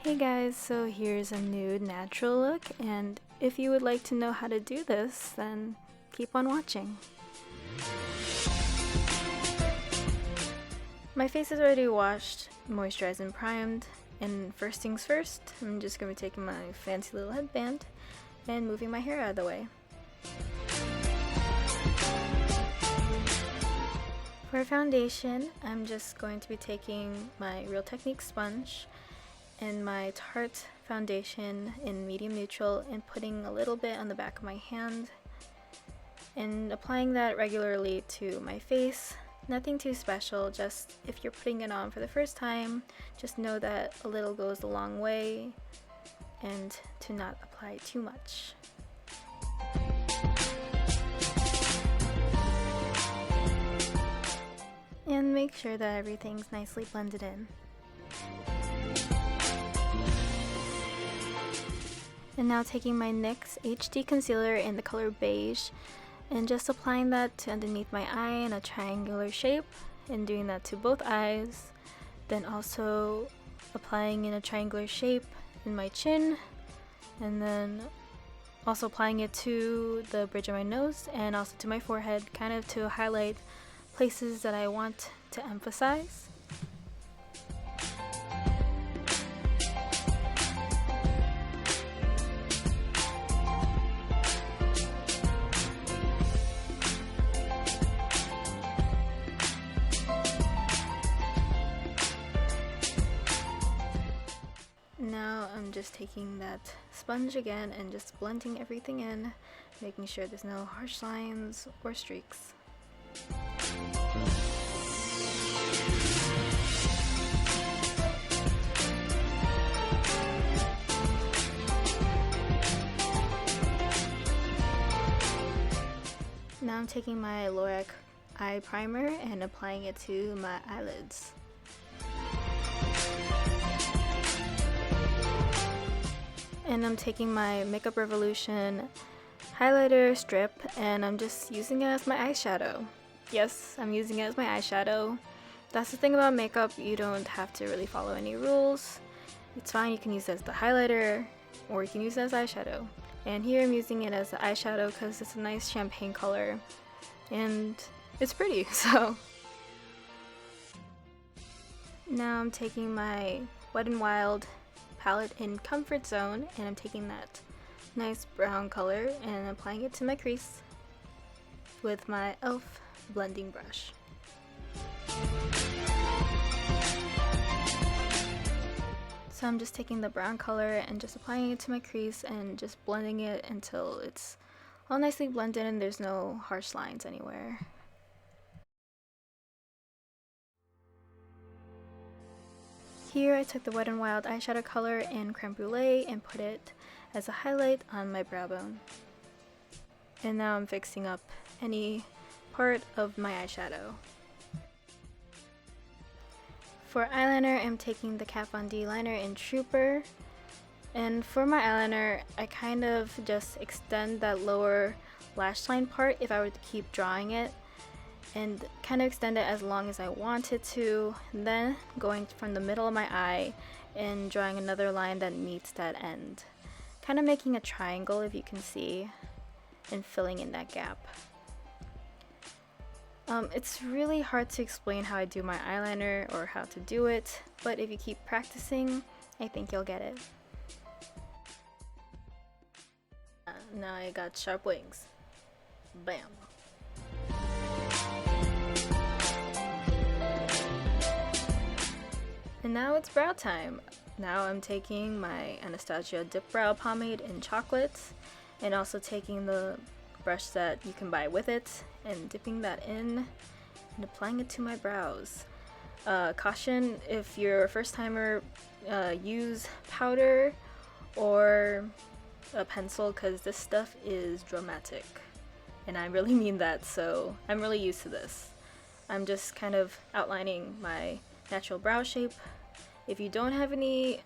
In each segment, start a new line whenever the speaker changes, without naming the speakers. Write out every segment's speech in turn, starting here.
Hey guys, so here's a nude natural look, and if you would like to know how to do this, then keep on watching. My face is already washed, moisturized and primed, and first things first, I'm just going to be taking my fancy little headband and moving my hair out of the way. For foundation, I'm just going to be taking my Real Technique sponge and my Tarte foundation in medium neutral and putting a little bit on the back of my hand and applying that regularly to my face. Nothing too special, just if you're putting it on for the first time, just know that a little goes a long way and to not apply too much. And make sure that everything's nicely blended in. And now taking my NYX HD concealer in the color beige and just applying that to underneath my eye in a triangular shape and doing that to both eyes. Then also applying in a triangular shape in my chin and then also applying it to the bridge of my nose and also to my forehead, kind of to highlight places that I want to emphasize. Now I'm just taking that sponge again and just blending everything in, making sure there's no harsh lines or streaks. Now I'm taking my Loreal eye primer and applying it to my eyelids. And I'm taking my Makeup Revolution highlighter strip and I'm just using it as my eyeshadow. Yes, I'm using it as my eyeshadow. That's the thing about makeup, you don't have to really follow any rules. It's fine, you can use it as the highlighter or you can use it as eyeshadow. And here I'm using it as the eyeshadow because it's a nice champagne color and it's pretty, so. Now I'm taking my Wet n Wild palette in Comfort Zone and I'm taking that nice brown color and applying it to my crease with my e.l.f. blending brush. So I'm just taking the brown color and just applying it to my crease and just blending it until it's all nicely blended and there's no harsh lines anywhere. Here I took the Wet n Wild eyeshadow color in Creme Brûlée and put it as a highlight on my brow bone. And now I'm fixing up any part of my eyeshadow. For eyeliner, I'm taking the Kat Von D liner in Trooper. And for my eyeliner, I kind of just extend that lower lash line part if I were to keep drawing it, and kind of extend it as long as I wanted to, and then going from the middle of my eye and drawing another line that meets that end. Kind of making a triangle, if you can see, and filling in that gap. It's really hard to explain how I do my eyeliner or how to do it, but if you keep practicing, I think you'll get it. Now I got sharp wings. Bam! And now it's brow time. Now I'm taking my Anastasia Dip Brow Pomade in Chocolate and also taking the brush that you can buy with it and dipping that in and applying it to my brows. Caution, if you're a first timer, use powder or a pencil because this stuff is dramatic. And I really mean that, so I'm really used to this. I'm just kind of outlining my natural brow shape. If you don't have any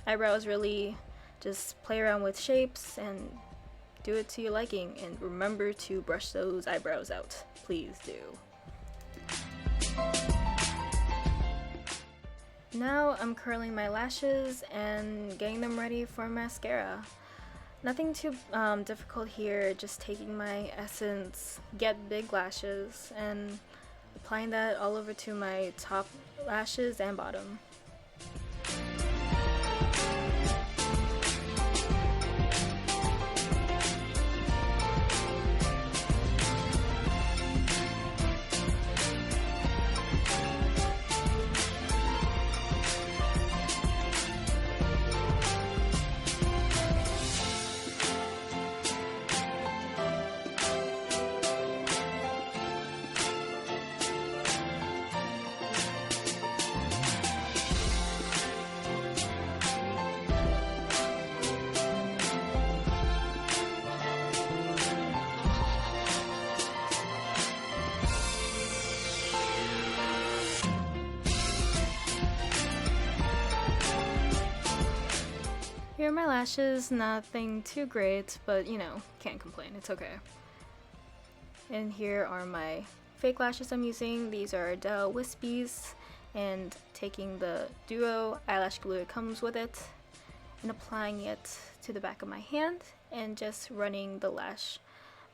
eyebrows, really just play around with shapes and do it to your liking, and remember to brush those eyebrows out, please do. Now now I'm curling my lashes and getting them ready for mascara. Nothing too difficult here, just taking my Essence Get Big Lashes and applying that all over to my top lashes and bottom. Here are my lashes, nothing too great, but you know, can't complain, it's okay. And here are my fake lashes I'm using. These are Dell Wispies, and taking the Duo eyelash glue that comes with it and applying it to the back of my hand and just running the lash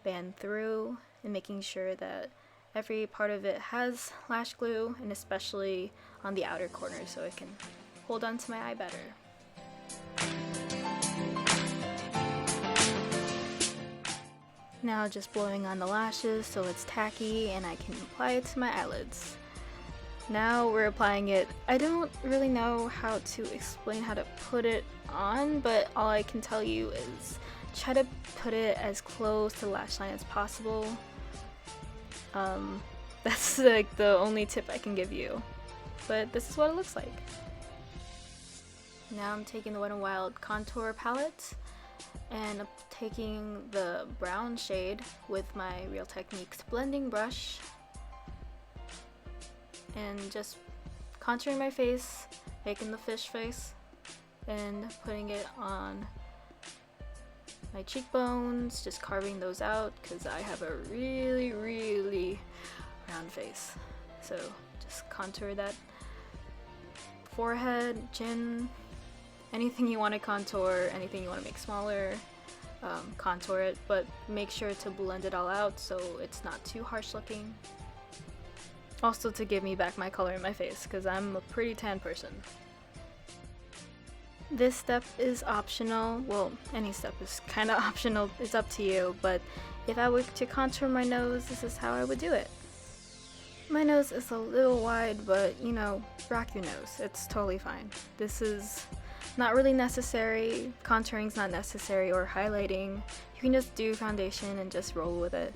band through and making sure that every part of it has lash glue, and especially on the outer corner so it can hold on to my eye better. Now just blowing on the lashes so it's tacky and I can apply it to my eyelids. Now we're applying it. I don't really know how to explain how to put it on, but all I can tell you is try to put it as close to the lash line as possible. That's like the only tip I can give you. But this is what it looks like. Now I'm taking the Wet n Wild contour palette and I'm taking the brown shade with my Real Techniques blending brush and just contouring my face, making the fish face, and putting it on my cheekbones, just carving those out because I have a really round face. So just contour that forehead, chin, anything you want to contour, anything you want to make smaller, contour it, but make sure to blend it all out so it's not too harsh looking. Also to give me back my color in my face because I'm a pretty tan person. This step is optional. Well, any step is kind of optional, it's up to you, but if I were to contour my nose, this is how I would do it. My nose is a little wide, but you know, rock your nose, it's totally fine. This is not really necessary, contouring's not necessary, or highlighting. You can just do foundation and just roll with it.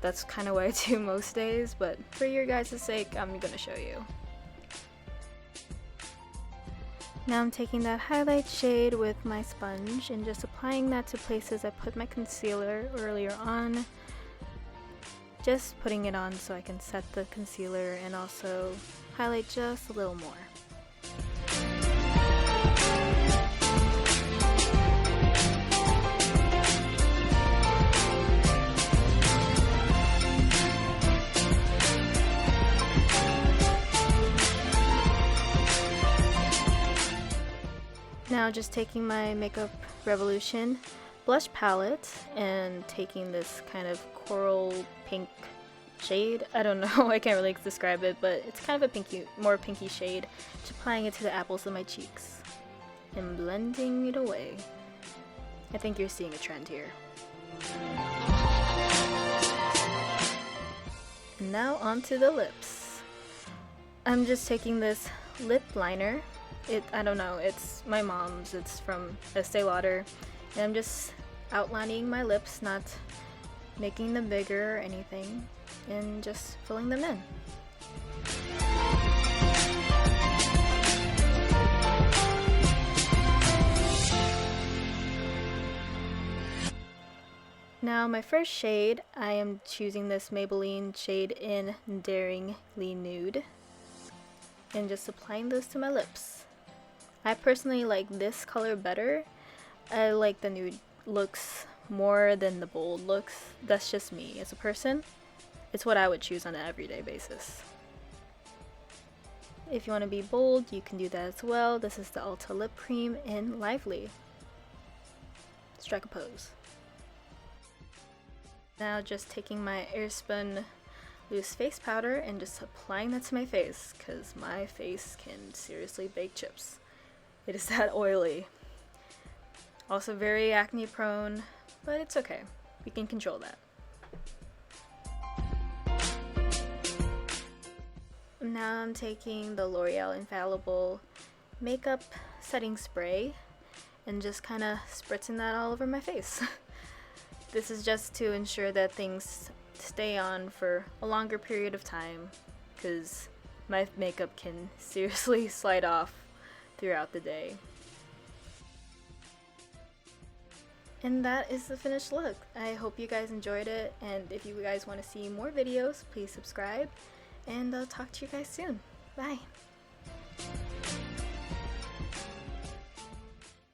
That's kind of what I do most days, but for your guys' sake, I'm gonna show you. Now I'm taking that highlight shade with my sponge and just applying that to places I put my concealer earlier on. Just putting it on so I can set the concealer and also highlight just a little more. Now just taking my Makeup Revolution blush palette and taking this kind of coral pink shade. I don't know, I can't really describe it, but it's kind of a pinky, more pinky shade. Just applying it to the apples of my cheeks and blending it away. I think you're seeing a trend here. And now onto the lips. I'm just taking this lip liner. I don't know, it's my mom's, it's from Estee Lauder, and I'm just outlining my lips, not making them bigger or anything, and just filling them in. Now my first shade, I am choosing this Maybelline shade in Daringly Nude, and just applying this to my lips. I personally like this color better. I like the nude looks more than the bold looks. That's just me as a person. It's what I would choose on an everyday basis. If you want to be bold, you can do that as well. This is the Ulta Lip Cream in Lively. Strike a pose. Now just taking my Airspun loose face powder and just applying that to my face, because my face can seriously bake chips. It is that oily. Also very acne prone, but it's okay. We can control that. Now I'm taking the L'Oreal Infallible makeup setting spray and just kind of spritzing that all over my face. This is just to ensure that things stay on for a longer period of time, because my makeup can seriously slide off throughout the day. And that is the finished look. I hope you guys enjoyed it, and if you guys want to see more videos, please subscribe, and I'll talk to you guys soon. Bye!